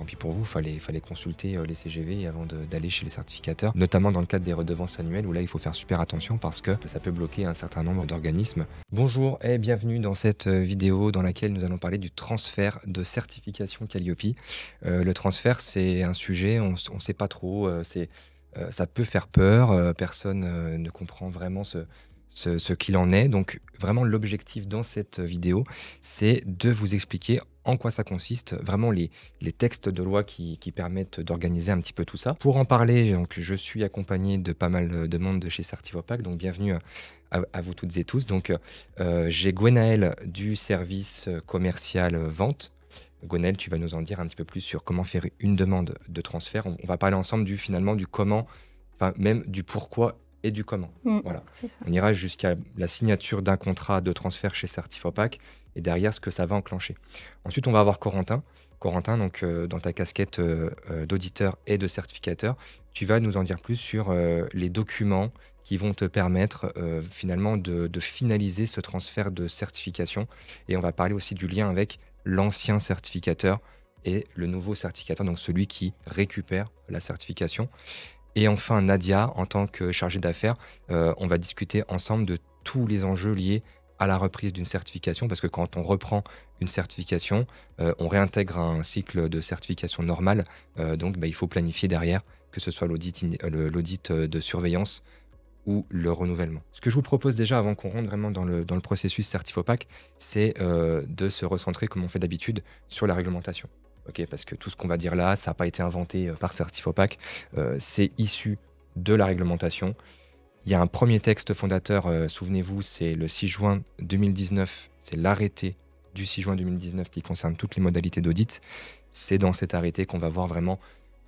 puis pour vous, fallait consulter les CGV avant d'aller chez les certificateurs, notamment dans le cadre des redevances annuelles où là il faut faire super attention parce que ça peut bloquer un certain nombre d'organismes. Bonjour et bienvenue dans cette vidéo dans laquelle nous allons parler du transfert de certification Calliope. Le transfert, c'est un sujet, on ne sait pas trop, ça peut faire peur, personne ne comprend vraiment ce qu'il en est. Donc vraiment l'objectif dans cette vidéo, c'est de vous expliquer en quoi ça consiste, vraiment les textes de loi qui permettent d'organiser un petit peu tout ça. Pour en parler, donc, je suis accompagné de pas mal de monde de chez Certivopac, donc bienvenue à vous toutes et tous. Donc j'ai Gwenaëlle du service commercial vente. Gwenaëlle, tu vas nous en dire un petit peu plus sur comment faire une demande de transfert. On va parler ensemble finalement du comment, enfin même du pourquoi et du comment. Voilà. C'est ça. On ira jusqu'à la signature d'un contrat de transfert chez Certifopac et derrière ce que ça va enclencher. Ensuite, on va avoir Corentin. Corentin, donc dans ta casquette d'auditeur et de certificateur, tu vas nous en dire plus sur les documents qui vont te permettre finalement de finaliser ce transfert de certification. Et on va parler aussi du lien avec l'ancien certificateur et le nouveau certificateur, donc celui qui récupère la certification. Et enfin, Nadia, en tant que chargée d'affaires, on va discuter ensemble de tous les enjeux liés à la reprise d'une certification, parce que quand on reprend une certification, on réintègre un cycle de certification normal, donc il faut planifier derrière, que ce soit l'audit de surveillance ou le renouvellement. Ce que je vous propose déjà, avant qu'on rentre vraiment dans le processus Certifopac, c'est de se recentrer, comme on fait d'habitude, sur la réglementation. Okay, parce que tout ce qu'on va dire là, ça n'a pas été inventé par Certifopac, c'est issu de la réglementation. Il y a un premier texte fondateur, souvenez-vous, c'est le 6 juin 2019, c'est l'arrêté du 6 juin 2019 qui concerne toutes les modalités d'audit. C'est dans cet arrêté qu'on va voir vraiment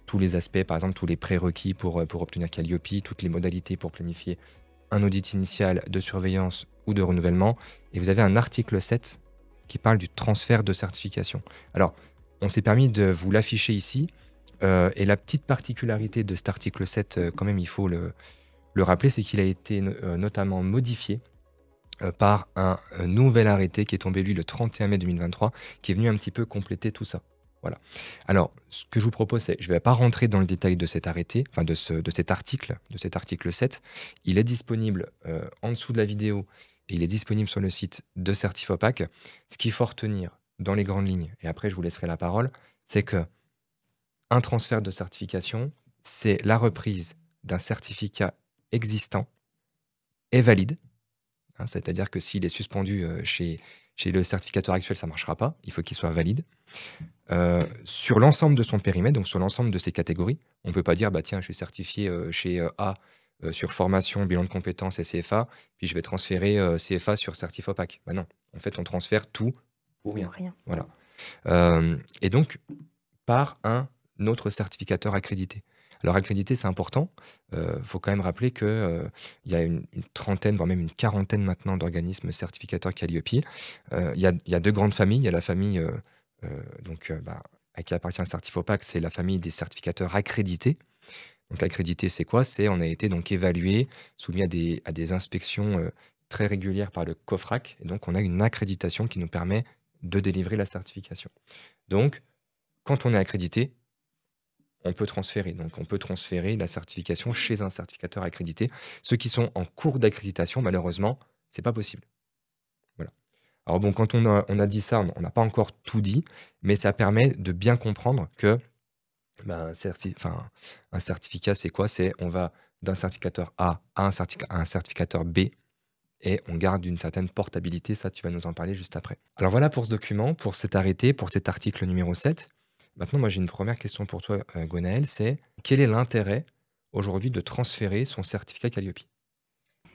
tous les aspects, par exemple tous les prérequis pour obtenir Calliope, toutes les modalités pour planifier un audit initial de surveillance ou de renouvellement. Et vous avez un article 7 qui parle du transfert de certification. Alors, on s'est permis de vous l'afficher ici. Et la petite particularité de cet article 7, quand même, il faut le rappeler, c'est qu'il a été notamment modifié par un nouvel arrêté qui est tombé, lui, le 31 mai 2023, qui est venu un petit peu compléter tout ça. Voilà. Alors, ce que je vous propose, c'est, je ne vais pas rentrer dans le détail de cet arrêté, enfin de cet article 7. Il est disponible en dessous de la vidéo et il est disponible sur le site de Certifopac. Ce qu'il faut retenir dans les grandes lignes, et après je vous laisserai la parole, c'est que un transfert de certification, c'est la reprise d'un certificat existant et valide. Hein, c'est-à-dire que s'il est suspendu chez le certificateur actuel, ça ne marchera pas. Il faut qu'il soit valide. Sur l'ensemble de son périmètre, donc sur l'ensemble de ses catégories, on ne peut pas dire, bah tiens, je suis certifié chez A sur formation, bilan de compétences et CFA, puis je vais transférer CFA sur Certifopac. Bah non, en fait, on transfère tout ou rien. Voilà. Et donc, par un autre certificateur accrédité. Alors accrédité, c'est important. Faut quand même rappeler qu'il y a une trentaine, voire même une quarantaine maintenant d'organismes certificateurs Calliope. Il y a deux grandes familles. Il y a la famille à qui appartient Certifopac, c'est la famille des certificateurs accrédités. Donc accrédité, c'est quoi? C'est on a été donc évalué, soumis à des inspections très régulières par le COFRAC, et donc on a une accréditation qui nous permet de délivrer la certification. Donc, quand on est accrédité, on peut transférer. Donc, on peut transférer la certification chez un certificateur accrédité. Ceux qui sont en cours d'accréditation, malheureusement, c'est pas possible. Voilà. Alors bon, quand on a dit ça, on n'a pas encore tout dit, mais ça permet de bien comprendre que un certificat, c'est quoi? C'est on va d'un certificateur A à un certificateur B et on garde une certaine portabilité. Ça, tu vas nous en parler juste après. Alors voilà pour ce document, pour cet arrêté, pour cet article numéro 7. Maintenant, moi, j'ai une première question pour toi, Gwenaëlle, c'est quel est l'intérêt aujourd'hui de transférer son certificat Calliope?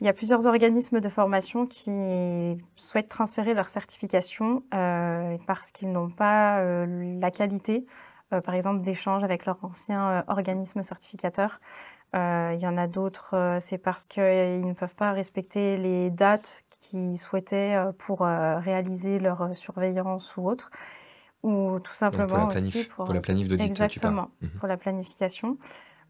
Il y a plusieurs organismes de formation qui souhaitent transférer leur certification parce qu'ils n'ont pas la qualité, par exemple, d'échange avec leur ancien organisme certificateur. Il y en a d'autres, c'est parce qu'ils ne peuvent pas respecter les dates qu'ils souhaitaient pour réaliser leur surveillance ou autre. Ou tout Donc pour la simplement aussi planif, pour la planif d'audit, tu parles. exactement, pour la planification.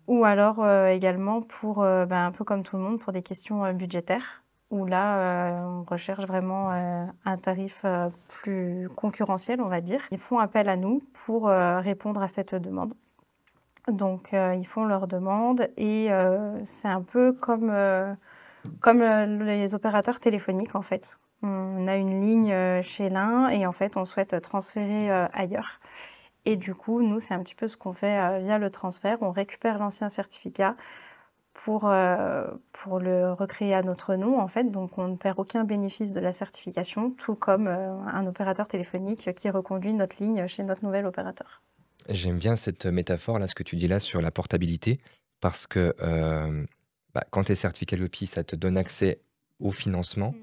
Ou alors également pour, un peu comme tout le monde, pour des questions budgétaires où là, on recherche vraiment un tarif plus concurrentiel, on va dire. Ils font appel à nous pour répondre à cette demande. Donc, ils font leur demande et c'est un peu comme les opérateurs téléphoniques, en fait. On a une ligne chez l'un et en fait, on souhaite transférer ailleurs. Et du coup, nous, c'est un petit peu ce qu'on fait via le transfert. On récupère l'ancien certificat pour le recréer à notre nom, en fait. Donc, on ne perd aucun bénéfice de la certification, tout comme un opérateur téléphonique qui reconduit notre ligne chez notre nouvel opérateur. J'aime bien cette métaphore, là, ce que tu dis là sur la portabilité, parce que quand tu es certifié Lopi, ça te donne accès au financement.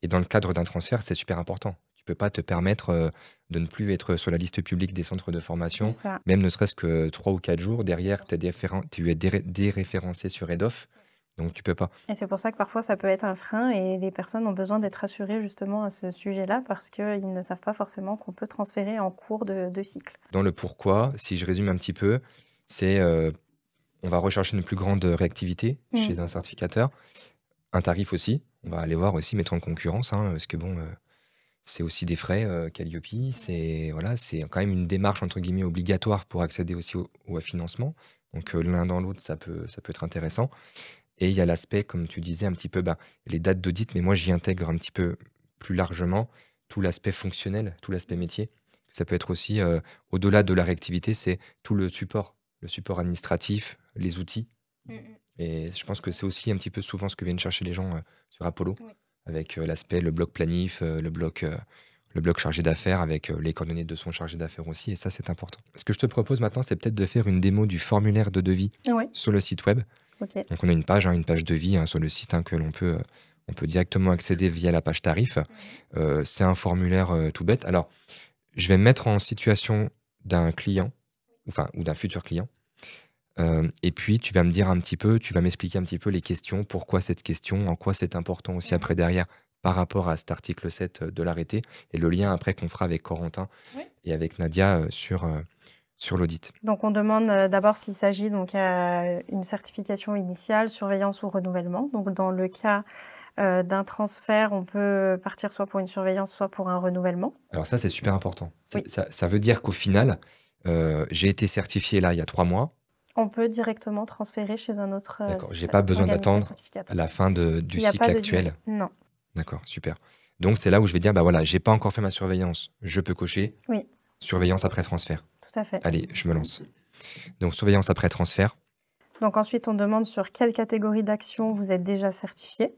Et dans le cadre d'un transfert, c'est super important. Tu peux pas te permettre de ne plus être sur la liste publique des centres de C'est formation, ça. même ne serait-ce que 3 ou 4 jours. Derrière, tu es déréférencé sur EDOF, donc tu peux pas. Et c'est pour ça que parfois ça peut être un frein et les personnes ont besoin d'être assurées justement à ce sujet-là parce qu'ils ne savent pas forcément qu'on peut transférer en cours de cycle. Dans le pourquoi, si je résume un petit peu, c'est on va rechercher une plus grande réactivité chez un certificateur, un tarif aussi. On va aller voir aussi, mettre en concurrence, hein, parce que bon, c'est aussi des frais Calliope. C'est voilà, c'est quand même une démarche entre guillemets obligatoire pour accéder aussi au financement. Donc l'un dans l'autre, ça peut être intéressant. Et il y a l'aspect, comme tu disais, un petit peu les dates d'audit, mais moi j'y intègre un petit peu plus largement tout l'aspect fonctionnel, tout l'aspect métier. Ça peut être aussi, au-delà de la réactivité, c'est tout le support administratif, les outils. Et je pense que c'est aussi un petit peu souvent ce que viennent chercher les gens sur Apollo, Oui. avec l'aspect, le bloc planif, le bloc chargé d'affaires, avec les coordonnées de son chargé d'affaires aussi. Et ça, c'est important. Ce que je te propose maintenant, c'est peut-être de faire une démo du formulaire de devis Oui, sur le site web. ok. Donc on a une page devis sur le site que on peut directement accéder via la page tarif. C'est un formulaire tout bête. Alors, je vais me mettre en situation d'un client, ou d'un futur client. Et puis tu vas me dire tu vas m'expliquer un petit peu les questions, pourquoi cette question, en quoi c'est important aussi après derrière par rapport à cet article 7 de l'arrêté et le lien après qu'on fera avec Corentin et avec Nadia sur l'audit. Donc on demande d'abord s'il s'agit donc une certification initiale, surveillance ou renouvellement. Donc dans le cas d'un transfert, on peut partir soit pour une surveillance, soit pour un renouvellement. Alors ça, c'est super important. Oui. Ça veut dire qu'au final, j'ai été certifié là il y a 3 mois. On peut directement transférer chez un autre D'accord, j'ai pas besoin organisme d'attendre certificateur. à la fin du Il n'y a cycle pas de actuel. délai. Non. D'accord, super. Donc c'est là où je vais dire, voilà, j'ai pas encore fait ma surveillance. Je peux cocher Oui, surveillance après transfert. tout à fait. Allez, je me lance. Donc surveillance après transfert. Donc ensuite, on demande sur quelle catégorie d'action vous êtes déjà certifié.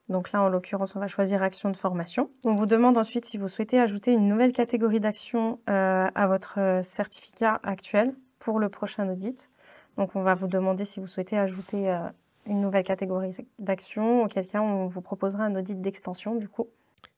Donc là, en l'occurrence, on va choisir action de formation. On vous demande ensuite si vous souhaitez ajouter une nouvelle catégorie d'action à votre certificat actuel pour le prochain audit. Donc on va vous demander si vous souhaitez ajouter une nouvelle catégorie d'action, auquel cas on vous proposera un audit d'extension du coup.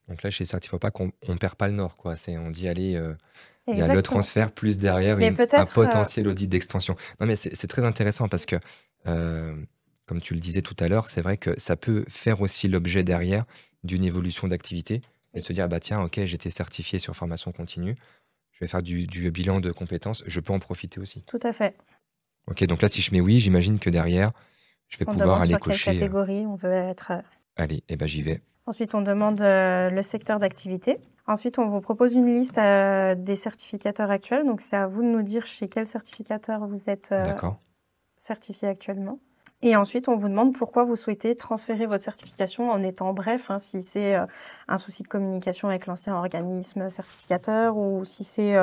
Donc là, chez Certifopac, on perd pas le nord, quoi. On dit, allez, il y a le Exactement. transfert plus derrière Mais un peut-être, potentiel audit d'extension. Non, mais c'est très intéressant parce que, comme tu le disais tout à l'heure, c'est vrai que ça peut faire aussi l'objet derrière d'une évolution d'activité et de se dire, tiens, ok, j'étais certifié sur formation continue, je vais faire du bilan de compétences, je peux en profiter aussi. Tout à fait. Ok, donc là, si je mets oui, j'imagine que derrière, je vais On pouvoir demande aller sur quelle cocher. catégorie on veut être. Allez, et j'y vais. Ensuite, on demande le secteur d'activité. Ensuite, on vous propose une liste des certificateurs actuels. Donc, c'est à vous de nous dire chez quel certificateur vous êtes D'accord. certifié actuellement. Et ensuite, on vous demande pourquoi vous souhaitez transférer votre certification en étant bref, si c'est un souci de communication avec l'ancien organisme certificateur ou si c'est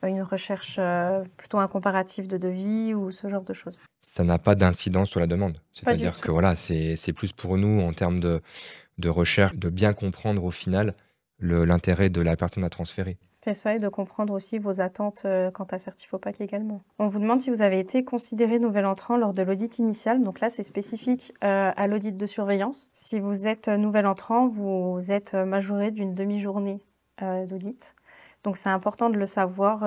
une recherche, plutôt un comparatif de devis ou ce genre de choses. Ça n'a pas d'incidence sur la demande. Pas du C'est-à-dire que tout. voilà, c'est plus pour nous en termes de recherche, de bien comprendre au final l'intérêt de la personne à transférer. C'est ça, et de comprendre aussi vos attentes quant à Certifopac également. On vous demande si vous avez été considéré nouvel entrant lors de l'audit initial. Donc là, c'est spécifique à l'audit de surveillance. Si vous êtes nouvel entrant, vous êtes majoré d'une demi-journée d'audit. Donc c'est important de le savoir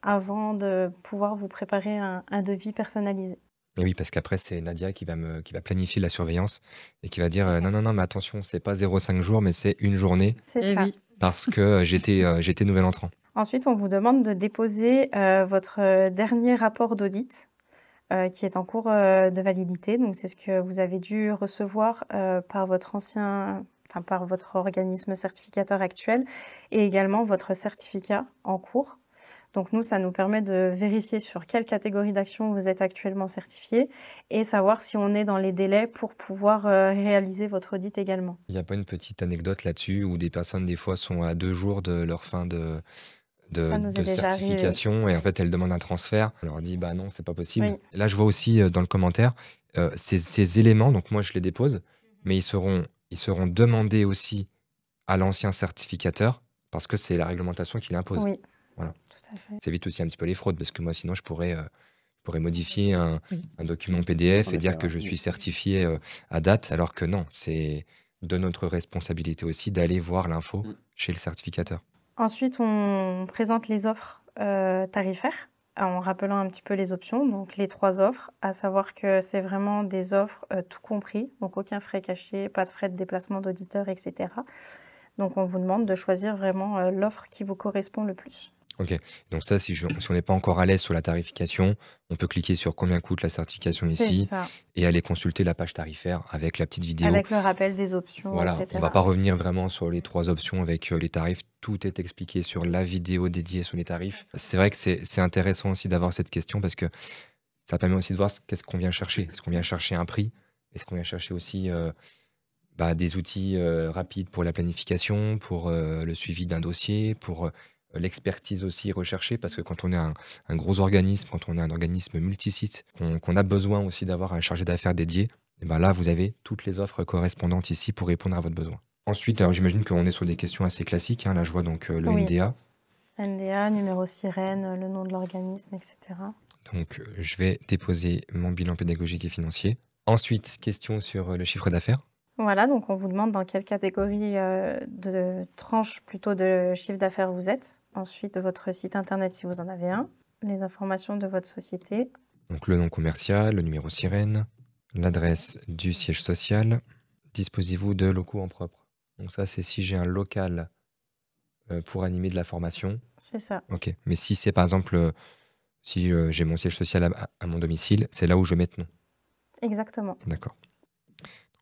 avant de pouvoir vous préparer un devis personnalisé. Et oui, parce qu'après, c'est Nadia qui va planifier la surveillance et qui va dire C'est ça. non, mais attention, c'est pas 0,5 jours, mais c'est une journée C'est ça. oui. parce que j'étais nouvel entrant. Ensuite, on vous demande de déposer votre dernier rapport d'audit qui est en cours de validité. Donc, c'est ce que vous avez dû recevoir par votre par votre organisme certificateur actuel et également votre certificat en cours. Donc nous, ça nous permet de vérifier sur quelle catégorie d'action vous êtes actuellement certifié et savoir si on est dans les délais pour pouvoir réaliser votre audit également. Il n'y a pas une petite anecdote là-dessus où des personnes, des fois, sont à 2 jours de leur fin Ça nous est de déjà arrivé, oui. certification et en fait, elles demandent un transfert. On leur dit, bah non, c'est pas possible. Oui, Là, je vois aussi dans le commentaire ces éléments, donc moi, je les dépose, mais ils seront demandés aussi à l'ancien certificateur parce que c'est la réglementation qui l'impose. oui, Voilà. tout à fait. Ça évite aussi un petit peu les fraudes parce que moi, sinon, je pourrais modifier Oui. un document PDF En et dire effet, que ouais. je suis certifié à date, alors que non, c'est de notre responsabilité aussi d'aller voir l'info Mm. chez le certificateur. Ensuite, on présente les offres tarifaires en rappelant un petit peu les options. Donc, les 3 offres, à savoir que c'est vraiment des offres tout compris, donc aucun frais cachés, pas de frais de déplacement d'auditeur, etc. Donc, on vous demande de choisir vraiment l'offre qui vous correspond le plus. Ok, donc ça, si on n'est pas encore à l'aise sur la tarification, on peut cliquer sur combien coûte la certification C'est ici ça, et aller consulter la page tarifaire avec la petite vidéo. avec le rappel des options, Voilà, on etc. va pas revenir vraiment sur les 3 options avec les tarifs. Tout est expliqué sur la vidéo dédiée sur les tarifs. C'est vrai que c'est intéressant aussi d'avoir cette question parce que ça permet aussi de voir qu'est-ce qu'on vient chercher. Est-ce qu'on vient chercher un prix? Est-ce qu'on vient chercher aussi des outils rapides pour la planification, pour le suivi d'un dossier, pour l'expertise aussi recherchée? Parce que quand on est un gros organisme, quand on est un organisme multisite, qu'on a besoin aussi d'avoir un chargé d'affaires dédié, et ben là, vous avez toutes les offres correspondantes ici pour répondre à votre besoin. Ensuite, alors j'imagine qu'on est sur des questions assez classiques, hein. Là, je vois donc le Oui. NDA. NDA, numéro sirène, le nom de l'organisme, etc. Donc, je vais déposer mon bilan pédagogique et financier. Ensuite, question sur le chiffre d'affaires. Voilà, donc on vous demande dans quelle catégorie de tranche plutôt de chiffre d'affaires vous êtes. Ensuite, votre site internet si vous en avez un, les informations de votre société. Donc, le nom commercial, le numéro sirène, l'adresse du siège social. Disposez-vous de locaux en propre. Donc, ça, c'est si j'ai un local pour animer de la formation. C'est ça, Ok. Mais si c'est par exemple, si j'ai mon siège social à mon domicile, c'est là où je vais mettre non. exactement. D'accord.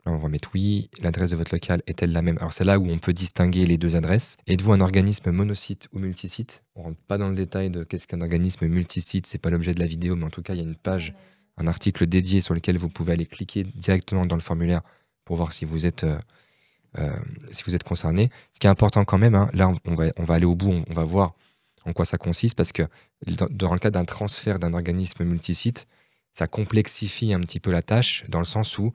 Là, on va mettre oui. L'adresse de votre local est-elle la même? Alors, c'est là où on peut distinguer les 2 adresses. Êtes-vous un organisme monosite ou multisite? On rentre pas dans le détail de qu'est-ce qu'un organisme multisite. C'est pas l'objet de la vidéo, mais en tout cas, il y a une page, un article dédié sur lequel vous pouvez aller cliquer directement dans le formulaire pour voir si vous êtes concerné. Ce qui est important quand même, hein, là, on va aller au bout, on va voir en quoi ça consiste, parce que dans le cas d'un transfert d'un organisme multisite, ça complexifie un petit peu la tâche, dans le sens où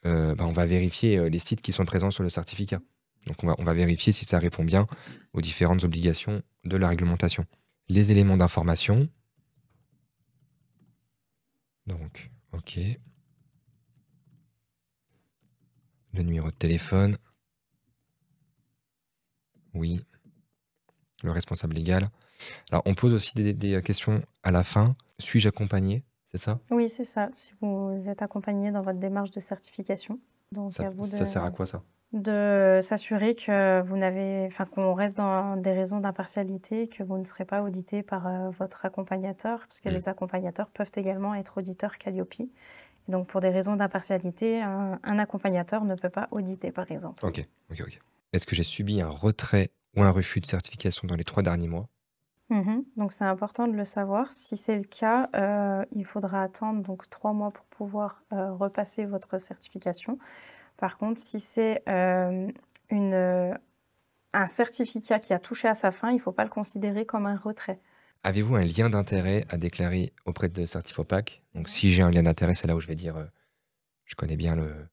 on va vérifier les sites qui sont présents sur le certificat. Donc on va vérifier si ça répond bien aux différentes obligations de la réglementation. Les éléments d'information. Donc, ok. Le numéro de téléphone. Oui. Le responsable légal. Alors, on pose aussi des questions à la fin. Suis-je accompagné? C'est ça? Oui, c'est ça, si vous êtes accompagné dans votre démarche de certification. Donc, à vous Ça sert à quoi ça? de s'assurer que qu'on reste dans des raisons d'impartialité, que vous ne serez pas audité par votre accompagnateur, parce que les accompagnateurs peuvent également être auditeurs Calliope. Et donc, pour des raisons d'impartialité, un accompagnateur ne peut pas auditer, par exemple. Ok. Est-ce que j'ai subi un retrait ou un refus de certification dans les 3 derniers mois? Donc, c'est important de le savoir. Si c'est le cas, il faudra attendre donc 3 mois pour pouvoir repasser votre certification. Par contre, si c'est un certificat qui a touché à sa fin, il ne faut pas le considérer comme un retrait. Avez-vous un lien d'intérêt à déclarer auprès de Certifopac? Donc, si j'ai un lien d'intérêt, c'est là où je vais dire je connais bien le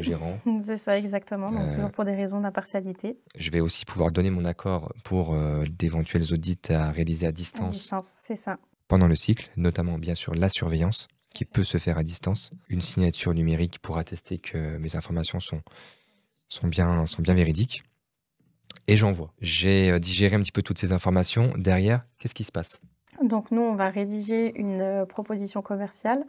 gérant. C'est ça, exactement. Donc, toujours pour des raisons d'impartialité. Je vais aussi pouvoir donner mon accord pour d'éventuels audits à réaliser à À distance distance, c'est ça. pendant le cycle, notamment bien sûr la surveillance qui peut se faire à distance. Une signature numérique pour attester que mes informations sont bien véridiques. Et j'envoie. J'ai digéré un petit peu toutes ces informations. Derrière, qu'est-ce qui se passe? Donc, nous, on va rédiger une proposition commerciale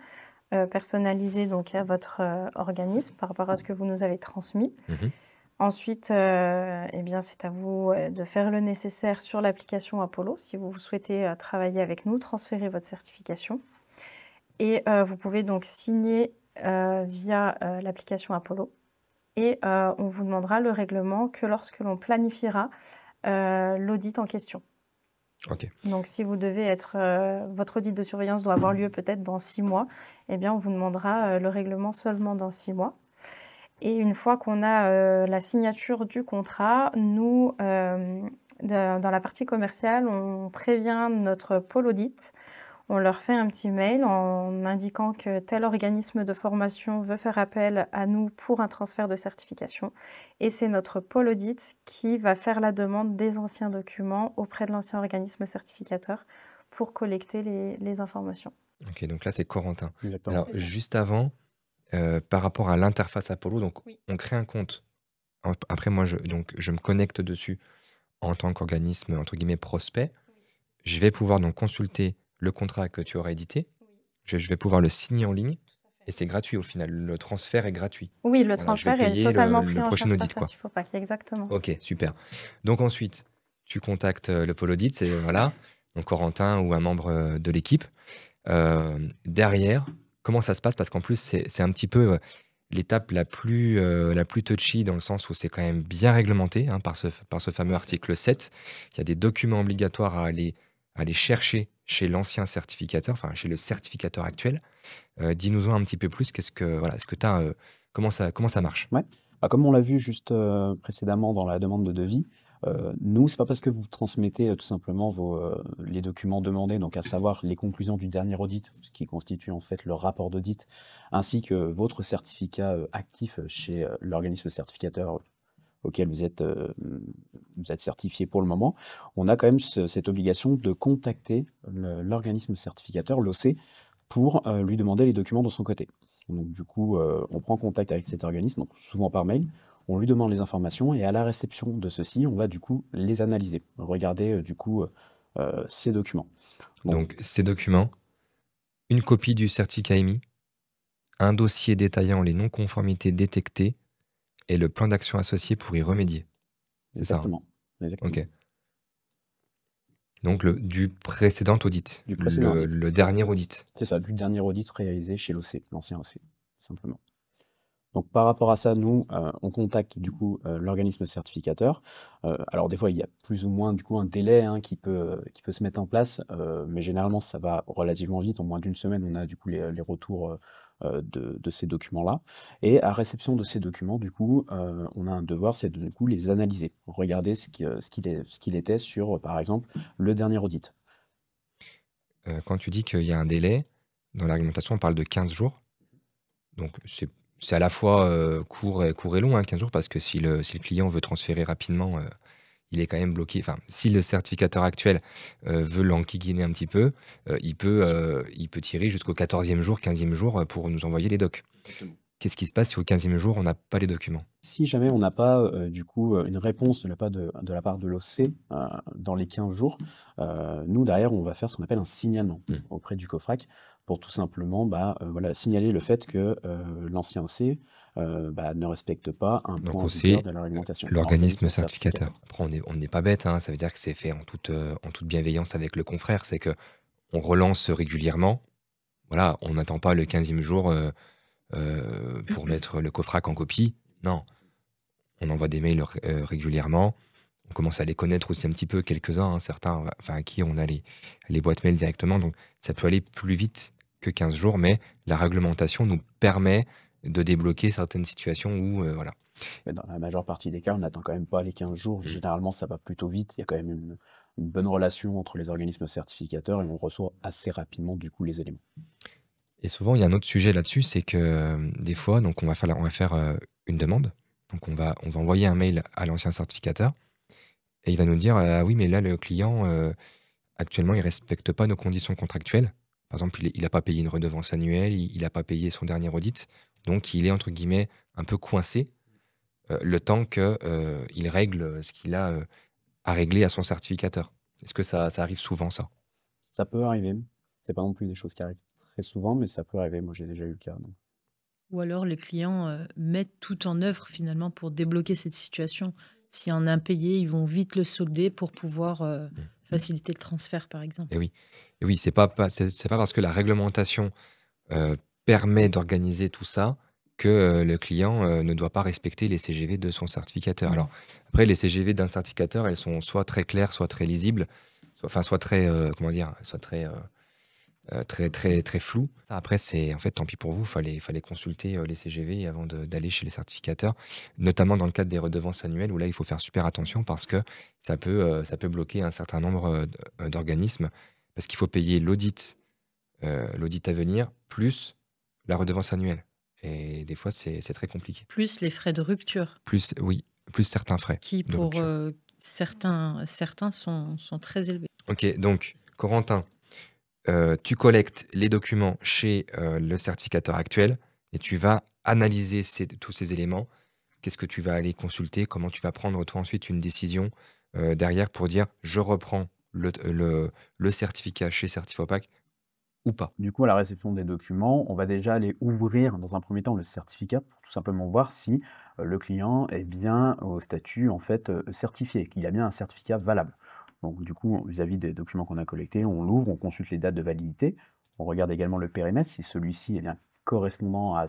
personnalisée donc, à votre organisme par rapport à ce que vous nous avez transmis. Ensuite, c'est à vous de faire le nécessaire sur l'application Apollo si vous souhaitez travailler avec nous, transférer votre certification. Et vous pouvez donc signer via l'application Apollo. Et on vous demandera le règlement que lorsque l'on planifiera l'audit en question. Ok. Donc, si vous devez être, votre audit de surveillance doit avoir lieu peut-être dans 6 mois, eh bien, on vous demandera le règlement seulement dans 6 mois. Et une fois qu'on a la signature du contrat, nous, dans la partie commerciale, on prévient notre pôle audit. On leur fait un petit mail en indiquant que tel organisme de formation veut faire appel à nous pour un transfert de certification. Et c'est notre pôle audit qui va faire la demande des anciens documents auprès de l'ancien organisme certificateur pour collecter les informations. Ok, donc là, c'est Corentin. Exactement. Alors, C'est ça. juste avant, par rapport à l'interface Apollo, donc Oui. on crée un compte. Après, moi, je me connecte dessus en tant qu'organisme, entre guillemets, prospect. Je vais pouvoir donc consulter le contrat que tu auras édité. Je vais pouvoir le signer en ligne. Et c'est gratuit au final. Le transfert est gratuit. Oui, le Voilà, je vais transfert est payer totalement le pris en prochain charge par audit, quoi. Certifopac, exactement. Ok, super. Donc ensuite, tu contactes le pôle audit, c'est voilà, donc Corentin ou un membre de l'équipe. Derrière, comment ça se passe? Parce qu'en plus, c'est un petit peu l'étape la plus touchy dans le sens où c'est quand même bien réglementé par ce fameux article 7. Il y a des documents obligatoires à aller chercher chez l'ancien certificateur, enfin chez le certificateur actuel. Dis-nous-en un petit peu plus. Voilà, est-ce que tu as, comment ça marche? Ouais. Comme on l'a vu juste précédemment dans la demande de devis, nous, c'est pas parce que vous transmettez tout simplement les documents demandés, donc à savoir les conclusions du dernier audit, ce qui constitue en fait le rapport d'audit, ainsi que votre certificat actif chez l'organisme certificateur auquel vous êtes certifié pour le moment, on a quand même cette obligation de contacter l'organisme certificateur, l'OC, pour lui demander les documents de son côté. Donc du coup, on prend contact avec cet organisme, donc souvent par mail, on lui demande les informations et à la réception de ceux-ci, on va du coup les analyser, regarder du coup ces documents. Donc ces documents, une copie du certificat émis, un dossier détaillant les non-conformités détectées et le plan d'action associé pour y remédier. C'est ça, hein? Exactement. Exactement. Ok. Donc du précédent audit, Du précédent audit. le dernier audit. C'est ça, du dernier audit réalisé chez l'OC, l'ancien OC, simplement. Donc par rapport à ça, nous, on contacte du coup l'organisme certificateur. Alors des fois, il y a plus ou moins du coup un délai qui peut se mettre en place, mais généralement ça va relativement vite. En moins d'une semaine, on a du coup les retours de ces documents-là. Et à réception de ces documents, du coup, on a un devoir, c'est de du coup les analyser, regarder ce qu'il était sur, par exemple, le dernier audit. Quand tu dis qu'il y a un délai, dans l'argumentation, on parle de 15 jours. Donc c'est à la fois court et long, 15 jours, parce que si le client veut transférer rapidement, il est quand même bloqué. Enfin, si le certificateur actuel veut l'enquiguiner un petit peu, il peut tirer jusqu'au 14e jour, 15e jour pour nous envoyer les docs. Exactement. Qu'est-ce qui se passe si au 15e jour, on n'a pas les documents? Si jamais on n'a pas du coup une réponse de la part de l'OC dans les 15 jours, nous derrière on va faire ce qu'on appelle un signalement auprès du COFRAC pour tout simplement voilà, signaler le fait que l'ancien OC ne respecte pas un Donc point en OC, vigueur de la réglementation. l'organisme certificateur. Après, on n'est pas bête, ça veut dire que c'est fait en toute bienveillance avec le confrère. C'est que on relance régulièrement. Voilà, on n'attend pas le 15e jour pour mettre le COFRAC en copie. Non, on envoie des mails régulièrement. On commence à les connaître aussi un petit peu, quelques-uns, certains, à qui on a les boîtes mail directement. Donc, ça peut aller plus vite que 15 jours, mais la réglementation nous permet de débloquer certaines situations où, voilà. Mais dans la majeure partie des cas, on n'attend quand même pas les 15 jours. Généralement, ça va plutôt vite. Il y a quand même une bonne relation entre les organismes certificateurs et on reçoit assez rapidement du coup les éléments. Et souvent, il y a un autre sujet là-dessus, c'est que des fois, donc on va faire une demande. Donc on va envoyer un mail à l'ancien certificateur et il va nous dire ah oui, mais là le client actuellement il respecte pas nos conditions contractuelles. Par exemple, il n'a pas payé une redevance annuelle, il n'a pas payé son dernier audit, donc il est entre guillemets un peu coincé le temps qu'il règle ce qu'il a à régler à son certificateur. Est-ce que ça arrive souvent ça? Ça peut arriver. C'est pas non plus des choses qui arrivent très souvent, mais ça peut arriver. Moi, j'ai déjà eu le cas. Donc. Ou alors les clients mettent tout en œuvre finalement pour débloquer cette situation. S'il y en a un impayé, ils vont vite le solder pour pouvoir faciliter le transfert, par exemple. Et oui, c'est pas parce que la réglementation euh, permet d'organiser tout ça que le client ne doit pas respecter les CGV de son certificateur. Alors, après, les CGV d'un certificateur, elles sont soit très claires, soit très lisibles, soit très, comment dire, soit très flou. Ça, après, c'est en fait tant pis pour vous, fallait consulter les CGV avant d'aller chez les certificateurs, notamment dans le cadre des redevances annuelles où là, il faut faire super attention parce que ça peut bloquer un certain nombre d'organismes parce qu'il faut payer l'audit à venir plus la redevance annuelle. Et des fois, c'est très compliqué. Plus les frais de rupture, Oui, plus certains frais qui de pour rupture. certains sont très élevés. Ok, donc, Corentin, tu collectes les documents chez le certificateur actuel et tu vas analyser tous ces éléments. Qu'est-ce que tu vas aller consulter? Comment tu vas prendre, toi, ensuite, une décision derrière pour dire je reprends le certificat chez Certifopac ou pas? Du coup, à la réception des documents, on va déjà aller ouvrir dans un premier temps le certificat pour tout simplement voir si le client est bien au statut en fait certifié, qu'il a bien un certificat valable. Donc du coup, vis-à-vis des documents qu'on a collectés, on l'ouvre, on consulte les dates de validité, on regarde également le périmètre, si celui-ci est bien correspondant à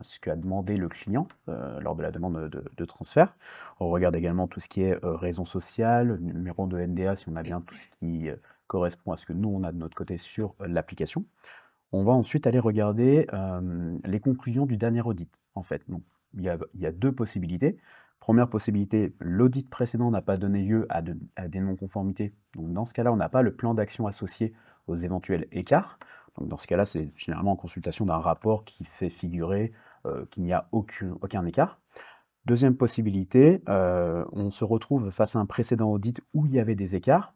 ce qu'a demandé le client lors de la demande de transfert. On regarde également tout ce qui est raison sociale, numéro de NDA, si on a bien tout ce qui correspond à ce que nous, on a de notre côté sur l'application. On va ensuite aller regarder les conclusions du dernier audit, en fait. Donc, il y a deux possibilités. Première possibilité, l'audit précédent n'a pas donné lieu à des non-conformités. Donc, dans ce cas-là, on n'a pas le plan d'action associé aux éventuels écarts. Donc, dans ce cas-là, c'est généralement en consultation d'un rapport qui fait figurer qu'il n'y a aucun écart. Deuxième possibilité, on se retrouve face à un précédent audit où il y avait des écarts,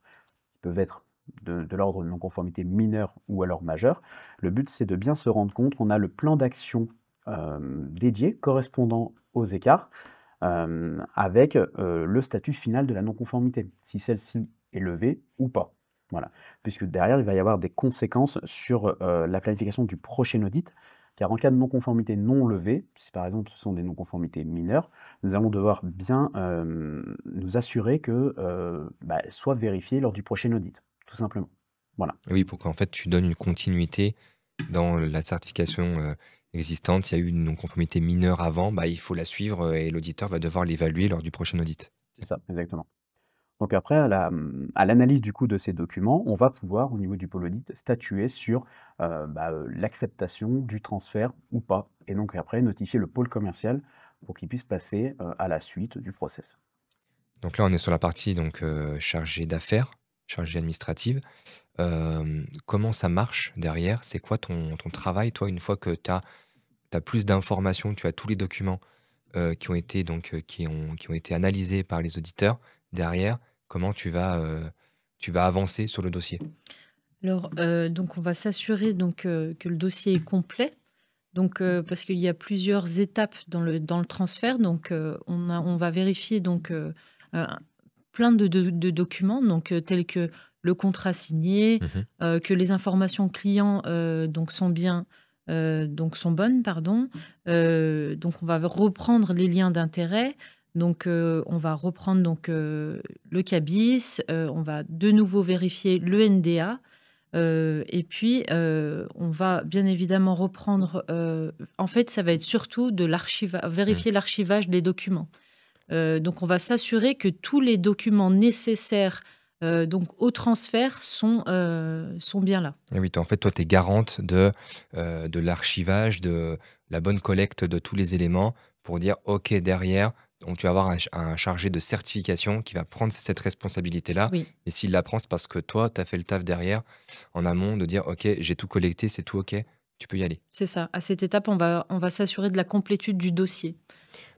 qui peuvent être de l'ordre de non-conformité mineure ou alors majeure. Le but, c'est de bien se rendre compte qu'on a le plan d'action dédié correspondant aux écarts avec le statut final de la non-conformité, si celle-ci est levée ou pas. Voilà. Puisque derrière, il va y avoir des conséquences sur la planification du prochain audit, car en cas de non-conformité non levée, si par exemple ce sont des non-conformités mineures, nous allons devoir bien nous assurer qu'elles soient vérifiées lors du prochain audit, tout simplement. Voilà. Oui, pour qu'en fait tu donnes une continuité dans la certification existante. S'il y a eu une non-conformité mineure avant, il faut la suivre et l'auditeur va devoir l'évaluer lors du prochain audit. C'est ça, exactement. Donc après, à l'analyse du coup de ces documents, on va pouvoir, au niveau du pôle audit, statuer sur l'acceptation du transfert ou pas. Et donc après, notifier le pôle commercial pour qu'il puisse passer à la suite du process. Donc là, on est sur la partie chargée d'affaires, chargée administrative. Comment ça marche derrière? C'est quoi ton travail, toi, une fois que tu as plus d'informations, tu as tous les documents qui ont été analysés par les auditeurs. Derrière, comment tu vas avancer sur le dossier? Alors, donc on va s'assurer que le dossier est complet. Donc, parce qu'il y a plusieurs étapes dans le transfert. Donc, on va vérifier plein de documents, tels que le contrat signé, que les informations clients sont bonnes, pardon. Donc, on va reprendre les liens d'intérêt. Donc, on va reprendre le CABIS. On va de nouveau vérifier le NDA. Et puis, on va bien évidemment reprendre. En fait, ça va être surtout vérifier l'archivage des documents. Donc, on va s'assurer que tous les documents nécessaires au transfert sont bien là. Et oui, en fait, toi, tu es garante de l'archivage, de la bonne collecte de tous les éléments pour dire, OK, derrière, donc tu vas avoir un chargé de certification qui va prendre cette responsabilité-là. Oui, Et s'il la prend, c'est parce que toi, tu as fait le taf derrière, en amont, de dire, OK, j'ai tout collecté, c'est tout OK, tu peux y aller. c'est ça. À cette étape, on va s'assurer de la complétude du dossier.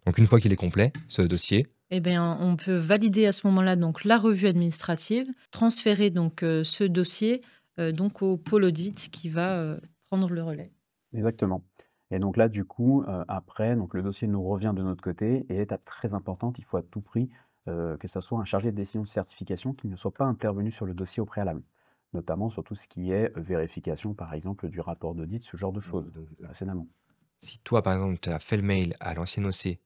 Donc, une fois qu'il est complet, ce dossier, Eh bien, on peut valider à ce moment-là la revue administrative, transférer ce dossier au pôle audit qui va prendre le relais. Exactement. Et donc là, du coup, après, donc le dossier nous revient de notre côté. Et étape très importante, il faut à tout prix que ça soit un chargé de décision de certification qui ne soit pas intervenu sur le dossier au préalable, notamment sur tout ce qui est vérification, par exemple, du rapport d'audit, ce genre de choses, assez en amont. si toi, par exemple, tu as fait le mail à l'ancienne OC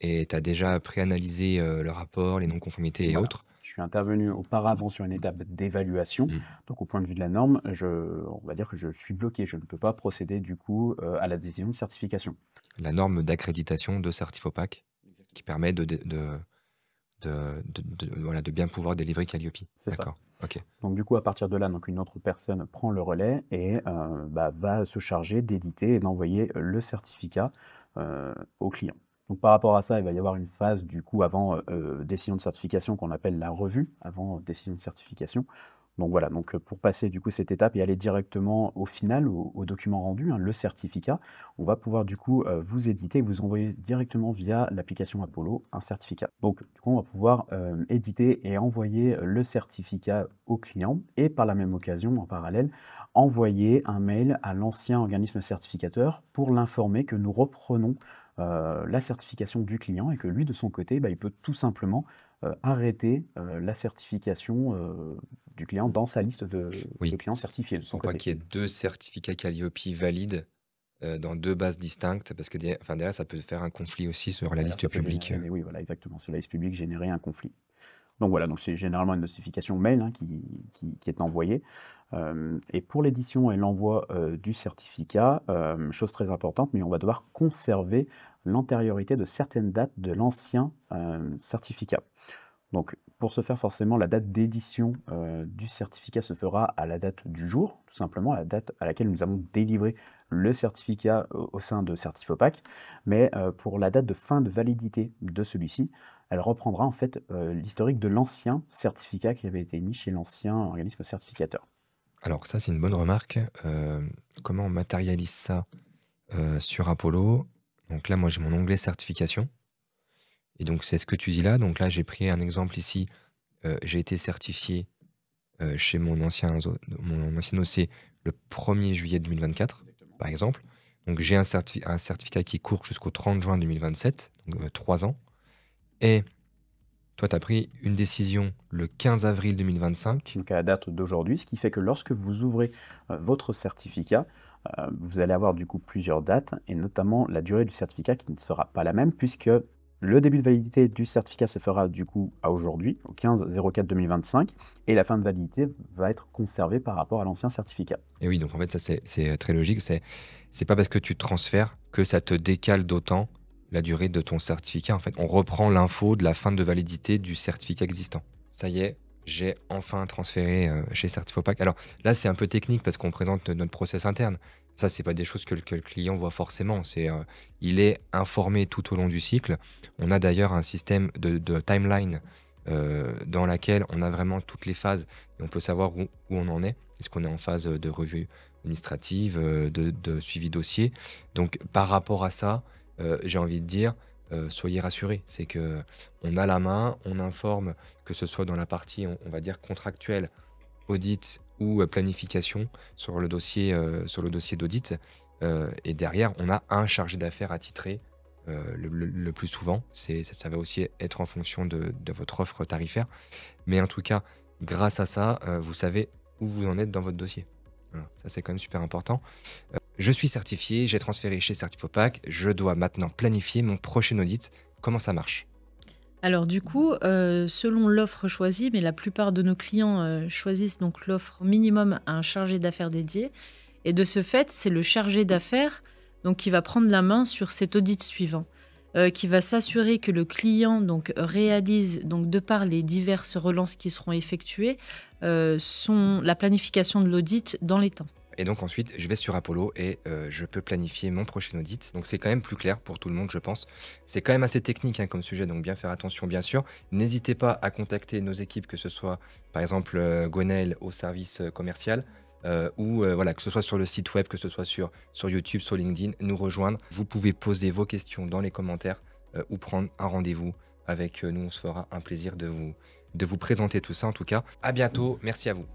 et tu as déjà préanalysé le rapport, les non-conformités et Voilà. autres, suis intervenu auparavant sur une étape d'évaluation. Donc, au point de vue de la norme, on va dire que je suis bloqué. Je ne peux pas procéder du coup à la décision de certification. La norme d'accréditation de Certifopac qui permet voilà, de bien pouvoir délivrer Calliope. C'est ça. D'accord. Ok. Donc du coup, à partir de là, donc une autre personne prend le relais et va se charger d'éditer et d'envoyer le certificat au client. Donc par rapport à ça, il va y avoir une phase du coup avant décision de certification qu'on appelle la revue, avant décision de certification. Donc voilà, donc pour passer du coup cette étape et aller directement au final, au document rendu, hein, le certificat, on va pouvoir du coup vous éditer et vous envoyer directement via l'application Apollo un certificat. Donc du coup, on va pouvoir éditer et envoyer le certificat au client et par la même occasion, en parallèle, envoyer un mail à l'ancien organisme certificateur pour l'informer que nous reprenons la certification du client et que lui, de son côté, il peut tout simplement arrêter la certification du client dans sa liste de clients certifiés de son côté. côté. Qu'il y ait 2 certificats Calliope valides dans 2 bases distinctes, parce que derrière, ça peut faire un conflit aussi sur la liste publique. Oui, voilà, exactement. Sur la liste publique, générer un conflit. Donc voilà, donc c'est généralement une notification mail hein, qui est envoyée. Et pour l'édition et l'envoi du certificat, chose très importante, mais on va devoir conserver l'antériorité de certaines dates de l'ancien certificat. Donc pour ce faire, forcément, la date d'édition du certificat se fera à la date du jour, tout simplement, à la date à laquelle nous avons délivré le certificat au sein de Certifopac. Mais pour la date de fin de validité de celui-ci, elle reprendra en fait l'historique de l'ancien certificat qui avait été émis chez l'ancien organisme certificateur. Alors ça, c'est une bonne remarque. Comment on matérialise ça sur Apollo? Donc là, moi, j'ai mon onglet certification. Et donc, c'est ce que tu dis là. Donc là, j'ai pris un exemple ici. J'ai été certifié chez mon ancien OC le 1er juillet 2024, par exemple. Donc, j'ai un certificat qui court jusqu'au 30 juin 2027, donc 3 ans. Et toi, tu as pris une décision le 15 avril 2025. Donc à la date d'aujourd'hui, ce qui fait que lorsque vous ouvrez votre certificat, vous allez avoir du coup plusieurs dates, et notamment la durée du certificat qui ne sera pas la même, puisque le début de validité du certificat se fera du coup à aujourd'hui, au 15/04/2025, et la fin de validité va être conservée par rapport à l'ancien certificat. Et oui, donc en fait, ça c'est très logique. C'est pas parce que tu transfères que ça te décale d'autant la durée de ton certificat. En fait, on reprend l'info de la fin de validité du certificat existant. Ça y est, j'ai enfin transféré chez Certifopac. Alors là, c'est un peu technique parce qu'on présente notre process interne. Ça, c'est pas des choses que le client voit forcément. Il est informé tout au long du cycle. On a d'ailleurs un système de timeline dans laquelle on a vraiment toutes les phases et on peut savoir où on en est. Est-ce qu'on est en phase de revue administrative, de suivi dossier. Donc, par rapport à ça, j'ai envie de dire, soyez rassurés. C'est que on a la main, on informe, que ce soit dans la partie, on va dire, contractuelle, audit ou planification sur le dossier d'audit. Et derrière, on a un chargé d'affaires attitré le plus souvent. Ça va aussi être en fonction de votre offre tarifaire. Mais en tout cas, grâce à ça, vous savez où vous en êtes dans votre dossier. Voilà, ça, c'est quand même super important. Je suis certifié, j'ai transféré chez Certifopac. Je dois maintenant planifier mon prochain audit. Comment ça marche ? Alors du coup, selon l'offre choisie, mais la plupart de nos clients choisissent donc l'offre minimum à un chargé d'affaires dédié. Et de ce fait, c'est le chargé d'affaires donc, qui va prendre la main sur cet audit suivant, qui va s'assurer que le client donc, réalise, donc, de par les diverses relances qui seront effectuées, la planification de l'audit dans les temps. Et donc ensuite, je vais sur Apollo et je peux planifier mon prochain audit. Donc c'est quand même plus clair pour tout le monde, je pense. C'est quand même assez technique comme sujet, donc bien faire attention, bien sûr. N'hésitez pas à contacter nos équipes, que ce soit par exemple Gwenaël au service commercial, ou voilà, que ce soit sur le site web, que ce soit sur YouTube, sur LinkedIn, nous rejoindre. Vous pouvez poser vos questions dans les commentaires ou prendre un rendez-vous avec nous. On se fera un plaisir de vous présenter tout ça. En tout cas, à bientôt. Merci à vous.